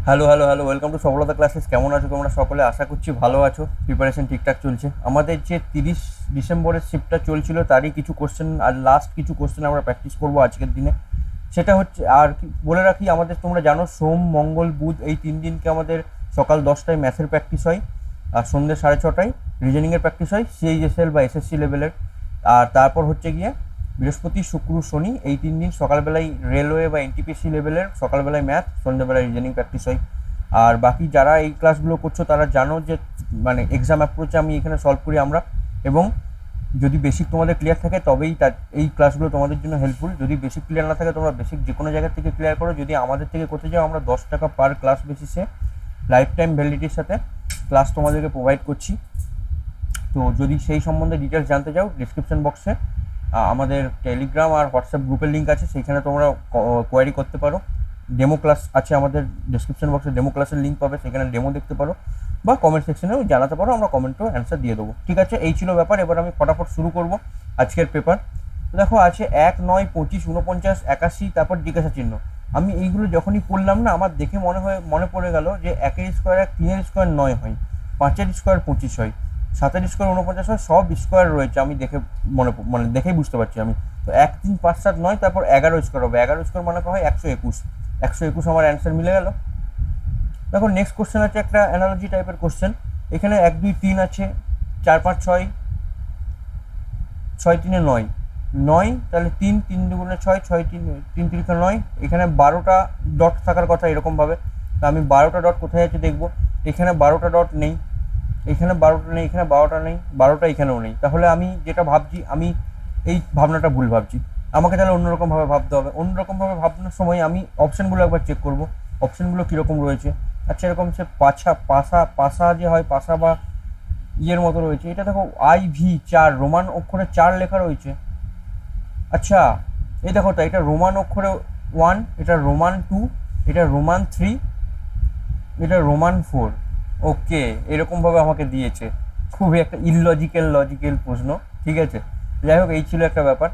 Hello hello hello welcome to সফলতা classes. কেমন আছো তোমরা সকলে? আশা করছি ভালো আছো। প্রিপারেশন ঠিকঠাক চলছে। আমাদের যে 30 ডিসেম্বরের শিফটটা চলছিল তারই কিছু কোশ্চেন আর লাস্ট কিছু কোশ্চেন আমরা প্র্যাকটিস করবো আজকের দিনে। সেটা হচ্ছে, আর কি বলে রাখি, আমাদের তোমরা জানো সোম মঙ্গল বুধ এই 3 দিনকে আমাদের সকাল 10টায় ম্যাথের প্র্যাকটিস হয়, আর সন্ধ্যে 6:30টায় রিজনিংয়ের প্র্যাকটিস হয় সিএইচএসএল বা এসএসসি লেভেলের। আর তারপর হচ্ছে গিয়ে বৃহস্পতি শুক্র শনি এই 3 দিন সকালবেলায় রেলওয়ে বা এনটিপিসি লেভেলের সকালবেলায় ম্যাথ, সন্ধ্যেবেলায় রিজনিং প্র্যাকটিস হয়। আর বাকি যারা এই ক্লাসগুলো করছো তারা জানো যে মানে এক্সাম অ্যাপ্রোচে আমি এখানে সলভ করি আমরা। এবং যদি বেসিক তোমাদের ক্লিয়ার থাকে তবেই এই ক্লাসগুলো তোমাদের জন্য হেল্পফুল। যদি বেসিক ক্লিয়ার না থাকে তোমরা বেসিক যে কোনো জায়গা থেকে ক্লিয়ার করো। যদি আমাদের থেকে করতে যাও আমরা 10 টাকা পার ক্লাস বেসিসে লাইফ টাইম ভ্যালিডিটির সাথে ক্লাস তোমাদেরকে প্রোভাইড করছি। তো যদি সেই সম্বন্ধে ডিটেলস জানতে চাও, ডিসক্রিপশন বক্সে আমাদের টেলিগ্রাম আর হোয়াটসঅ্যাপ গ্রুপের লিঙ্ক আছে, সেইখানে তোমরা কোয়ারি করতে পারো। ডেমো ক্লাস আছে আমাদের ডিসক্রিপশন বক্সে, ডেমো ক্লাসের লিঙ্ক পাবে, সেখানে ডেমো দেখতে পারো বা কমেন্ট সেকশনেও জানাতে পারো, আমরা কমেন্টও অ্যান্সার দিয়ে দেবো। ঠিক আছে, এই ছিল ব্যাপার। এবার আমি ফটাফট শুরু করব আজকের পেপার। তো দেখো আছে 1, 9, 25, 49, 81, তারপর জিজ্ঞাসা চিহ্ন। আমি এইগুলো যখনই পড়লাম না, আমার দেখে মনে পড়ে গেল যে 1-এর স্কোয়ার 1, 3-এর স্কোয়ার 9 হয়, 5-এর স্কোয়ার 25 হয়, 7-এর স্কোয়ার 49 হয়, সব স্কোয়ার রয়েছে। আমি দেখে মানে দেখেই বুঝতে পারছি আমি। তো 1, 3, 5, 7, 9, তারপর 11 স্কোয়ার হবে। 11 স্কোয়ার মানে হয় 121। 121 আমার অ্যান্সার মিলে গেল। দেখো নেক্সট কোশ্চেন আছে একটা অ্যানালজি টাইপের কোশ্চেন। এখানে 1, 2, 3 আছে, 4, 5, 6, 6, 3, 9, 9, তাহলে 3, 3 দুগুণে 6, 6, 3, 3 3 9। এখানে 12টা ডট থাকার কথা এরকমভাবে। তা আমি 12টা ডট কোথায় আছে দেখবো। এখানে 12টা ডট নেই, এখানে 12টা নেই, এখানে 12টা নেই, 12টা এখানেও নেই। তাহলে আমি যেটা ভাবছি, আমি এই ভাবনাটা ভুল ভাবছি। আমাকে তাহলে অন্যরকমভাবে ভাবতে হবে। অন্যরকমভাবে ভাবনার সময় আমি অপশানগুলো একবার চেক করব, অপশানগুলো কীরকম রয়েছে। আচ্ছা, এরকম হচ্ছে পাশা যে হয়, পাশা বা ইয়ের মতো রয়েছে। এটা দেখো IV4 রোমান অক্ষরে 4 লেখা রয়েছে। আচ্ছা, এই দেখো তো, এটা রোমান অক্ষরে 1, এটা রোমান 2, এটা রোমান 3, এটা রোমান 4। ওকে, এরকমভাবে আমাকে দিয়েছে। খুবই একটা লজিক্যাল প্রশ্ন। ঠিক আছে, যাই হোক, এই ছিল একটা ব্যাপার,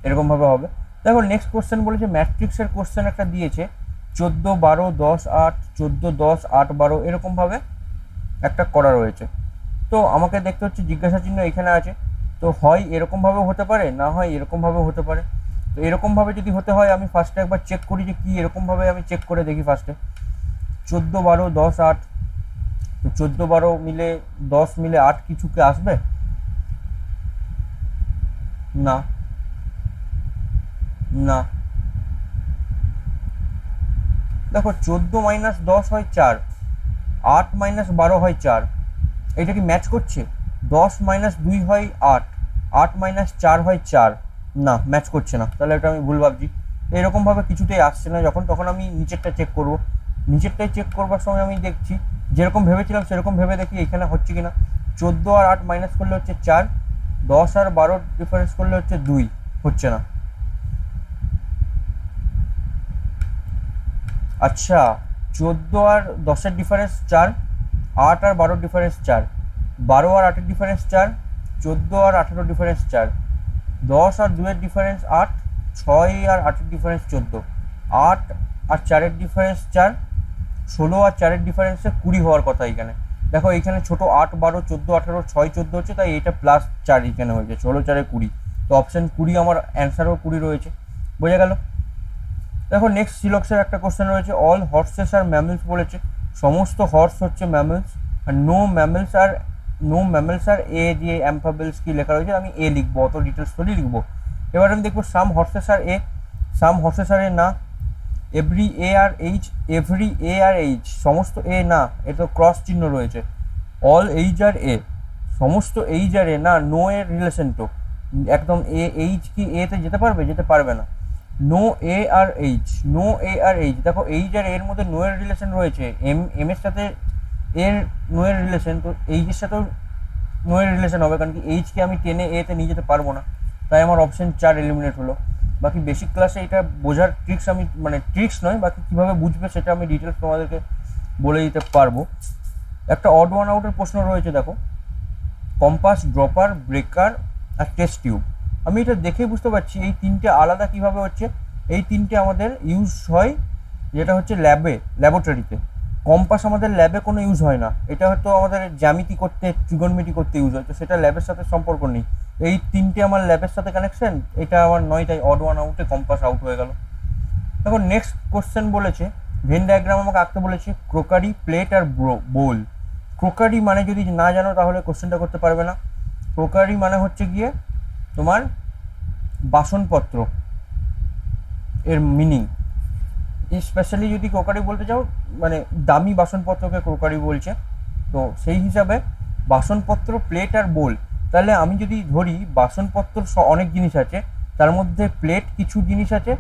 এরকমভাবে হবে। দেখো নেক্সট কোশ্চেন বলেছে ম্যাট্রিক্সের কোশ্চেন একটা দিয়েছে, 14, 12, 10, 8, 14, 10, 8, 12 এরকমভাবে একটা করা রয়েছে। তো আমাকে দেখতে হচ্ছে জিজ্ঞাসা চিহ্ন এখানে আছে। তো হয় এরকমভাবেও হতে পারে, না হয় এরকমভাবেও হতে পারে। তো এরকমভাবে যদি হতে হয় আমি ফার্স্টে একবার চেক করি যে কি, এরকমভাবে আমি চেক করে দেখি ফার্স্টে। 14, 12, 10, 8, তো 14, 12 মিলে 10 মিলে 8 কিছুকে আসবে না, না। দেখো 14 মাইনাস 10 হয় 4, 8 মাইনাস 12 হয় 4। এটা কি ম্যাচ করছে? 10 মাইনাস 2 হয় 8, 8 মাইনাস 4 হয় 4। না, ম্যাচ করছে না, তাহলে এটা আমি ভুল ভাবছি। এরকমভাবে কিছুতেই আসছে না যখন, তখন আমি নিচেরটা চেক করব। নিচেরটাই চেক করবার সময় আমি দেখছি যেরকম ভেবেছিলাম সেরকম ভেবে দেখি এখানে হচ্ছে কিনা। 14 আর 8 মাইনাস করলে হচ্ছে 4, 10 আর 12 ডিফারেন্স করলে হচ্ছে 2, হচ্ছে না। আচ্ছা, 14 আর 10-এর ডিফারেন্স 4, 8 আর 12 ডিফারেন্স 4, 12 আর 8-এর ডিফারেন্স 4, 14 আর 18 ডিফারেন্স 4, 10 আর 2-এর ডিফারেন্স 8, 6 আর 8-এর ডিফারেন্স 14, 8 আর 4-এর ডিফারেন্স 4, 16 আর 4-এর ডিফারেন্সে 20 হওয়ার কথা এখানে। দেখো এখানে ছোটো 8, 12, 14, 18, 6, 14 হচ্ছে, তাই এটা প্লাস 4 এখানে হয়েছে, 16, 4, 20। তো অপশান 20 আমার অ্যান্সারও 20 রয়েছে। বোঝা গেল? দেখো নেক্সট সিলক্সের একটা কোশ্চেন রয়েছে, অল হর্সেস আর ম্যামেলস বলেছে। সমস্ত হর্স হচ্ছে ম্যামেলস, আর নো ম্যামেলস আর এ দিয়ে অ্যাম্ফাবেলস কি লেখা রয়েছে, আমি এ লিখবো, অত ডিটেলস থোড়ি লিখবো। এবার আমি দেখবো সাম হর্সেস আর এ, সাম হর্সেস আর এ না। এভরি এ আর এইচ, সমস্ত এ না, এ তো ক্রস চিহ্ন রয়েছে। অল এইচ আর এ, সমস্ত এইচ আর এ না, নো এর রিলেশন তো একদম। এইচ কি এতে যেতে পারবে? যেতে পারবে না। নো এ আর এইচ, নো এ আর এইচ। দেখো এইচ আর এর মধ্যে নো এর রিলেশন রয়েছে, এম এর সাথে এর নো এর রিলেশন, তো এইচের সাথেও নো এর রিলেশন হবে, কারণ কি এইচকে আমি টেনে এতে নিয়ে যেতে পারবো না। তাই আমার অপশন 4 এলিমিনেট হলো। বাকি বেসিক ক্লাসে এটা বোঝার ট্রিক্স আমি, মানে ট্রিক্স নয়, বাকি কীভাবে বুঝবে সেটা আমি ডিটেলস তোমাদেরকে বলে দিতে পারবো। একটা অড ওয়ান আউটের প্রশ্ন রয়েছে, দেখো কম্পাস, ড্রপার, ব্রেকার আর টেস্ট টিউব। আমি এটা দেখে বুঝতে পারছি এই তিনটে আলাদা কিভাবে হচ্ছে। এই তিনটে আমাদের ইউজ হয় যেটা হচ্ছে ল্যাবরেটরিতে। কম্পাস আমাদের ল্যাবে কোনো ইউজ হয় না, এটা হয়তো আমাদের জ্যামিতি করতে, ট্রিগোনমেট্রি করতে ইউজ হয়, তো সেটা ল্যাবের সাথে সম্পর্ক নেই। এই তিনটে আমার ল্যাবের সাথে কানেকশন, এটা আমার নয়, তাই অড ওয়ান আউটে কম্পাস আউট হয়ে গেল। দেখো নেক্সট কোশ্চেন বলেছে, ভেন ডায়াগ্রাম আমাকে আঁকতে বলেছে, ক্রোকারি, প্লেট আর বোল। ক্রোকারি মানে যদি না জানো তাহলে কোশ্চেনটা করতে পারবে না। ক্রোকারি মানে হচ্ছে গিয়ে তোমার বাসনপত্র এর মিনিং। স্পেশালি যদি ক্রোকারি বলতে চাও, মানে দামি বাসনপত্রকে ক্রোকারি বলছে। তো সেই হিসাবে বাসনপত্র, প্লেট আর বোল। তাহলে আমি যদি ধরি বাসনপত্র অনেক জিনিস আছে, তার মধ্যে প্লেট কিছু জিনিস আছে,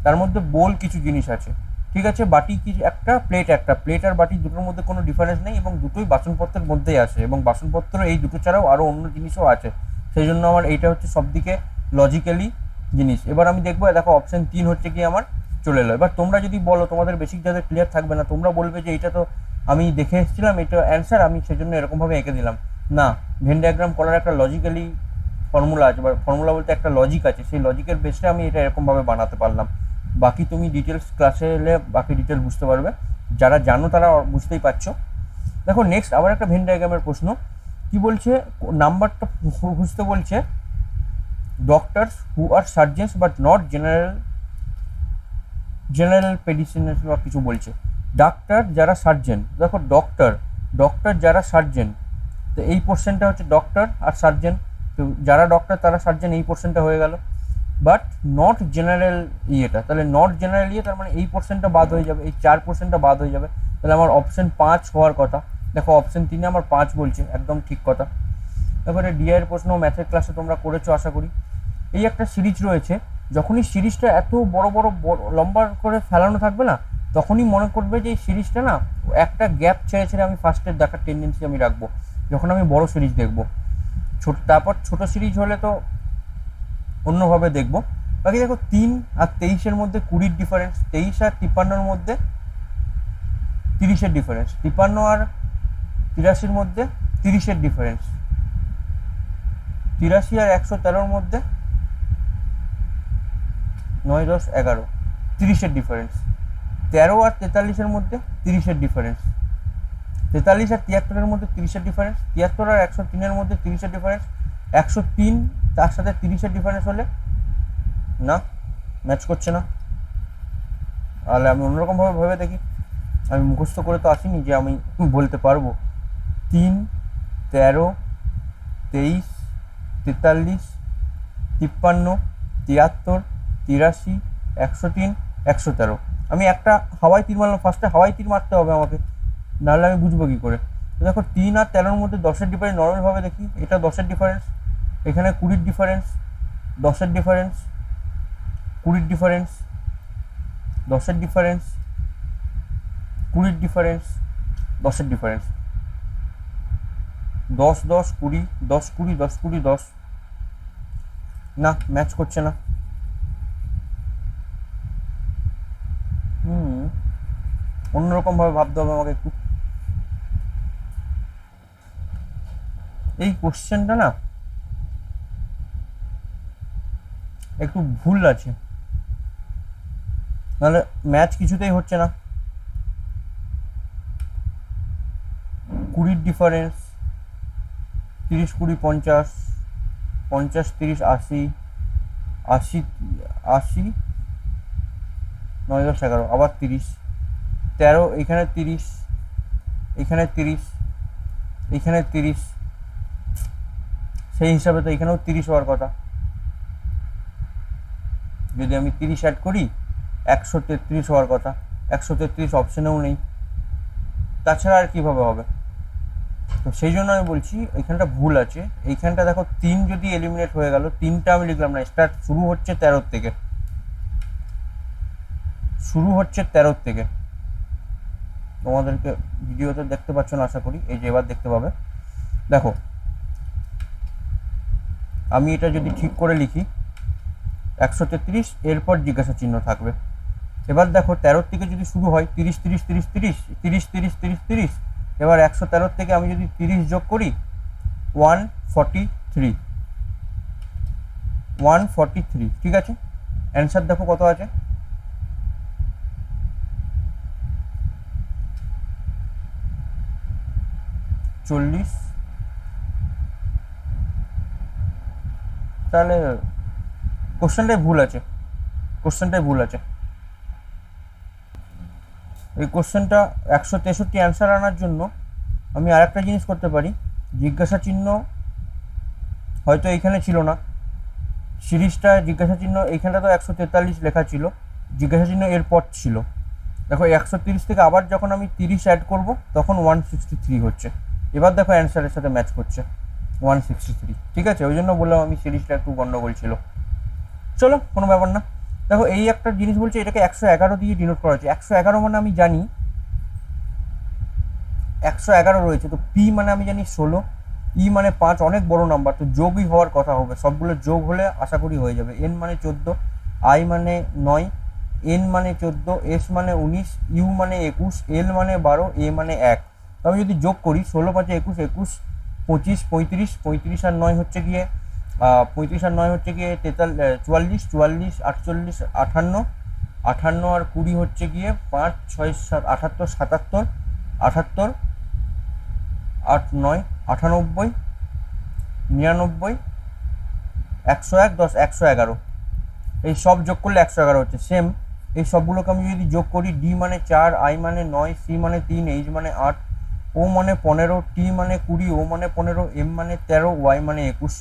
তার মধ্যে বোল কিছু জিনিস আছে, ঠিক আছে। বাটি কি একটা, প্লেট একটা। প্লেট আর বাটি দুটোর মধ্যে কোনো ডিফারেন্স নেই এবং দুটোই বাসনপত্রের মধ্যেই আসে, এবং বাসনপত্র এই দুটো ছাড়াও আরও অন্য জিনিসও আছে। সেই জন্য আমার এইটা হচ্ছে সবদিকে লজিক্যালি জিনিস। এবার আমি দেখবো, দেখো অপশন 3 হচ্ছে কি আমার চলে এলো। এবার তোমরা যদি বলো, তোমাদের বেসিক যাদের ক্লিয়ার থাকবে না, তোমরা বলবে যে এটা তো আমি দেখে এসেছিলাম, এটা অ্যান্সার, আমি সেজন্য এরকমভাবে এঁকে দিলাম। না, ভেন ডায়াগ্রাম করার একটা লজিক্যালি ফর্মুলা আছে, বা ফর্মুলা বলতে একটা লজিক আছে, সেই লজিকের বেসে আমি এটা এরকমভাবে বানাতে পারলাম। বাকি তুমি ডিটেলস ক্লাসে এলে বাকি ডিটেলস বুঝতে পারবে, যারা জানো তারা বুঝতেই পারছো। দেখো নেক্সট আবার একটা ভেন ডায়াগ্রামের প্রশ্ন, কি বলছে, নাম্বারটা বুঝতে বলছে, doctors who are surgeons but not general পেডিসিনের বা কিছু বলছে। ডাক্তার যারা সার্জেন, দেখো ডক্টর যারা সার্জেন, তো এই পোর্শনটা হচ্ছে ডক্টর আর সার্জেন, তো যারা ডক্টর তারা সার্জেন, এই পোর্শনটা হয়ে গেল। বাট নট জেনারেল ইয়েটা, তাহলে নট জেনারেল ইয়ে, তার মানে এই পোর্শনটা বাদ হয়ে যাবে, এই 4% বাদ হয়ে যাবে। তাহলে আমার অপশন 5 হওয়ার কথা। দেখো অপশন 3 আমার 5 বলছে, একদম ঠিক কথা। এবারে ডিআইয়ের প্রশ্ন ম্যাথের ক্লাসে তোমরা করেছো আশা করি। এই একটা সিরিজ রয়েছে, যখনই সিরিজটা এত বড় বড় লম্বা করে ফেলানো থাকবে না, তখনই মনে করবে যে এই সিরিজটা না একটা গ্যাপ ছেড়ে ছেড়ে আমি ফার্স্টের দেখার টেন্ডেন্সি আমি রাখবো যখন আমি বড় সিরিজ দেখবো। তারপর ছোট সিরিজ হলে তো অন্যভাবে দেখবো। বাকি দেখো 3 আর 23-এর মধ্যে 20-র ডিফারেন্স, 23 আর 53-র মধ্যে 30-এর ডিফারেন্স, 53 আর 83-র মধ্যে 30-এর ডিফারেন্স, 83 আর 113-র মধ্যে 9, 10, 11, 30-এর ডিফারেন্স, 13 আর 43-এর মধ্যে 30-এর ডিফারেন্স, 43 আর 73-এর মধ্যে 30-এর ডিফারেন্স, 73 আর 103-এর মধ্যে 30-এর ডিফারেন্স, 103 তার সাথে 30-এর ডিফারেন্স হলে না, ম্যাচ করছে না। তাহলে আমি অন্যরকমভাবে ভেবে দেখি, আমি মুখস্থ করে তো আসিনি যে আমি বলতে পারবো। 3, 13, 23, 43, 53, 73, 83, 103, 113। আমি একটা হাওয়াই তীর মারলাম, ফার্স্টে হাওয়াই তীর মারতে হবে আমাকে, নাহলে আমি বুঝবো কী করে। তো দেখো 3 আর 13-র মধ্যে 10-এর ডিফারেন্স, নর্মালভাবে দেখি এটা 10-এর ডিফারেন্স, এখানে 20-র ডিফারেন্স, 10-এর ডিফারেন্স, 20-র ডিফারেন্স, 10-এর ডিফারেন্স, 20-র ডিফারেন্স, 10-এর ডিফারেন্স, 10, 10, 20, 10, 20, 10, 20, 10, না ম্যাচ করছে না। অন্যরকমভাবে ভাবতে হবে আমাকে একটু। এই কোশ্চেনটা না একটু ভুল আছে, নাহলে ম্যাচ কিছুতেই হচ্ছে না। 20-র ডিফারেন্স, 30, 20, 50, 50, 30, 80, 80, 80, 9, 10, 11, আবার 30, 13, এখানে 30, এখানে 30, এখানে 30, সেই হিসাবে তো এখানেও 30 হওয়ার কথা। যদি আমি 30 অ্যাড করি 133 হওয়ার কথা, 133 অপশনেও নেই, তাছাড়া আর কীভাবে হবে? তো সেই জন্য আমি বলছি এইখানটা ভুল আছে। এইখানটা দেখো 3 যদি এলিমিনেট হয়ে গেল, 3টা আমি লিখলাম না, স্টার্ট শুরু হচ্ছে 13 থেকে, শুরু হচ্ছে 13 থেকে। তোমাদেরকে ভিডিওতে দেখতে পাচ্ছ না আশা করি, এই যে এবার দেখতে পাবে। দেখো আমি এটা যদি ঠিক করে লিখি 133, এরপর জিজ্ঞাসা চিহ্ন থাকবে। এবার দেখো 13 থেকে যদি শুরু হয় 30, 30, 30, 30, 30, 30, 30, 30, এবার 113 থেকে আমি যদি 30 যোগ করি 143, 143, ঠিক আছে। অ্যান্সার দেখো কত আছে, 40, তাহলে কোশ্চেনটাই ভুল আছে, এই কোশ্চেনটা 163 অ্যান্সার আনার জন্য আমি আর একটা জিনিস করতে পারি, জিজ্ঞাসা চিহ্ন হয়তো এইখানে ছিল না, সিরিজটা জিজ্ঞাসা চিহ্ন এইখানটা তো 143 লেখা ছিল, জিজ্ঞাসা চিহ্ন এরপর ছিল। দেখো 130 থেকে আবার যখন আমি 30 অ্যাড করব তখন 163 হচ্ছে। এবার দেখো অ্যান্সারের সাথে ম্যাচ করছে 163। ঠিক আছে, ওই জন্য বললাম আমি সিরিজটা একটু গন্ডগোল ছিল। চলো কোনো ব্যাপার না। দেখো এই একটা জিনিস বলছে, এটাকে 111 দিয়ে ডিনোট করা হচ্ছে। 111 মানে আমি জানি 111 রয়েছে, তো পি মানে আমি জানি 16, ই মানে 5, অনেক বড় নাম্বার, তো যোগই হওয়ার কথা হবে, সবগুলো যোগ হলে আশা করি হয়ে যাবে। এন মানে 14, আই মানে 9, এন মানে 14, এস মানে 19, ইউ মানে 21, এল মানে 12, এ মানে 1। তো আমি যদি যোগ করি 16 5 21, 21 25 35, 35 আর 9 হচ্ছে গিয়ে 35 আর 9 হচ্ছে গিয়ে 44, 44 48 58, 58 আর 20 হচ্ছে গিয়ে 5 6 7 78 77, 78 8 9 98, 99, 101 10 111, এই সব যোগ করলে 111 হচ্ছে। সেম এই সবগুলোকে আমি যদি যোগ করি, ডি মানে 4, আই মানে 9, সি মানে 3, এইচ মানে 8, ও মানে 15, টি মানে 20, ও মানে 15, এম মানে 13, ওয়াই মানে 21,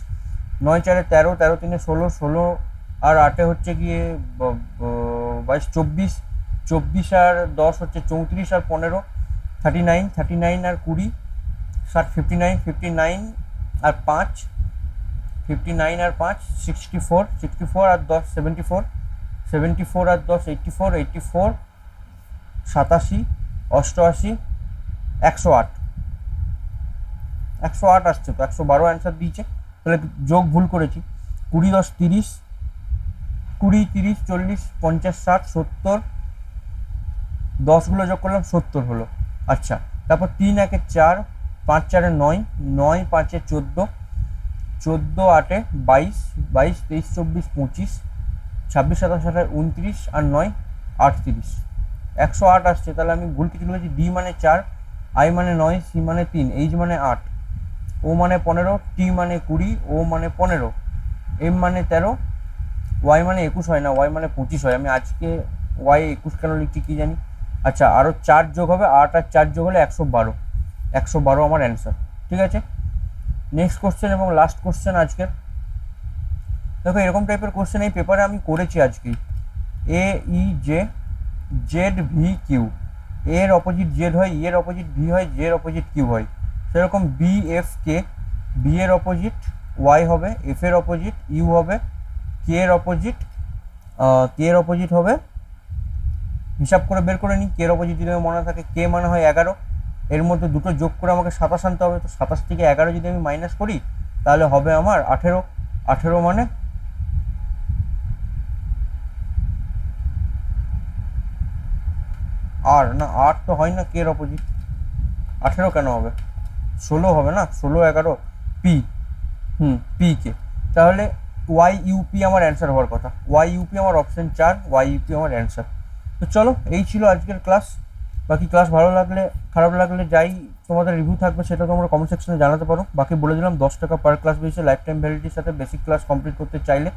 9 4 13, 13 3 16, 16 আর 8 হচ্ছে গিয়ে 22 24, 24 আর 10 হচ্ছে 34 আর 15 39, 39 আর 20 60, 59, 59 আর 5 59 আর 5 64, 64 আর 10 74, 74 আর 10 84, 84 87 88 108, 108 আসছে, তো 112 অ্যান্সার দিয়েছে। তাহলে যোগ ভুল করেছি, 20 10 30, 20 30 40 50 60 70, 10গুলো যোগ করলাম 70 হলো। আচ্ছা, তারপর 3 1 4, 5 4 9, 9 5 14, 14 8 22, 22 23 24 25, 26 27 28 29 আর 9 38, 108 আসছে। তাহলে আমি ভুল কিছু লিখেছি, ডি মানে 4, আই মানে 9, সি মানে 3, এইচ মানে 8, ও মানে 15, টি মানে 20, ও মানে 15, এম মানে 13, ওয়াই মানে 21 হয় না, ওয়াই মানে 25 হয়। আমি আজকে ওয়াই 21 কেন লিখছি কি জানি। আচ্ছা, আরও 4 যোগ হবে, 8 আর 4 যোগ হলে 112, 112 আমার অ্যান্সার। ঠিক আছে, নেক্সট কোশ্চেন এবং লাস্ট কোশ্চেন আজকের। দেখো এরকম টাইপের কোশ্চেন এই পেপারে আমি করেছি আজকেই। A E J, Z V Q, এর অপোজিট জেড হয়, ই এর অপোজিট ভি হয়, জে এর অপোজিট কিউ হয়। সেরকম বি এফ কে, বি এর অপোজিট ওয়াই হবে, এফ এর অপোজিট ইউ হবে, কে এর অপোজিট হবে, হিসাব করে বের করে নিই। কে এর অপোজিট যদি মনে থাকে, কে মানে হয় 11, এর মধ্যে দুটো যোগ করে আমাকে 27 আনতে হবে, তো 27 থেকে 11 যদি আমি মাইনাস করি তাহলে হবে আমার 18, 18 মানে আর না, 8 তো হয় না, কে এর অপোজিট 18 কেন হবে, 16 হবে না, 16 11 পি, পি কে। তাহলে ওয়াই ইউপি আমার অ্যান্সার হওয়ার কথা, ওয়াই ইউপি আমার অপশন 4, ওয়াই ইউপি আমার অ্যান্সার। তো চলো, এই ছিল আজকের ক্লাস। বাকি ক্লাস ভালো লাগলে খারাপ লাগলে যাই তোমাদের রিভিউ থাকবে সেটা তোমরা কমেন্ট সেকশনে জানাতে পারো। বাকি বলে দিলাম 10 টাকা পার ক্লাস বেসে লাইফ টাইম ভ্যালিডিটির সাথে বেসিক ক্লাস কমপ্লিট করতে চাইলে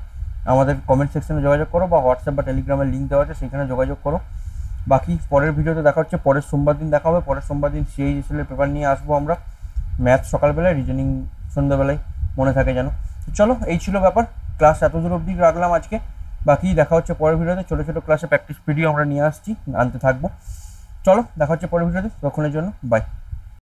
আমাদের কমেন্ট সেকশনে যোগাযোগ করো, বা হোয়াটসঅ্যাপ বা টেলিগ্রামের লিঙ্ক দেওয়া আছে সেখানে যোগাযোগ করো। বাকি পরের ভিডিওতে দেখা হচ্ছে, পরের সোমবার দিন দেখা হবে। পরের সোমবার দিন সিএইচএসএল এর পেপার নিয়ে আসবো আমরা, ম্যাথ সকালবেলায়, রিজনিং সন্ধ্যাবেলায়, মনে থাকে যেন। চলো, এই ছিল ব্যাপার, ক্লাস এত দূর অবধি রাখলাম আজকে। বাকি দেখা হচ্ছে পরের ভিডিওতে, ছোটো ছোটো ক্লাসে প্র্যাকটিস ভিডিও আমরা নিয়ে আসছি, আনতে থাকবো। চলো দেখা হচ্ছে পরের ভিডিওতে, তখনের জন্য বাই।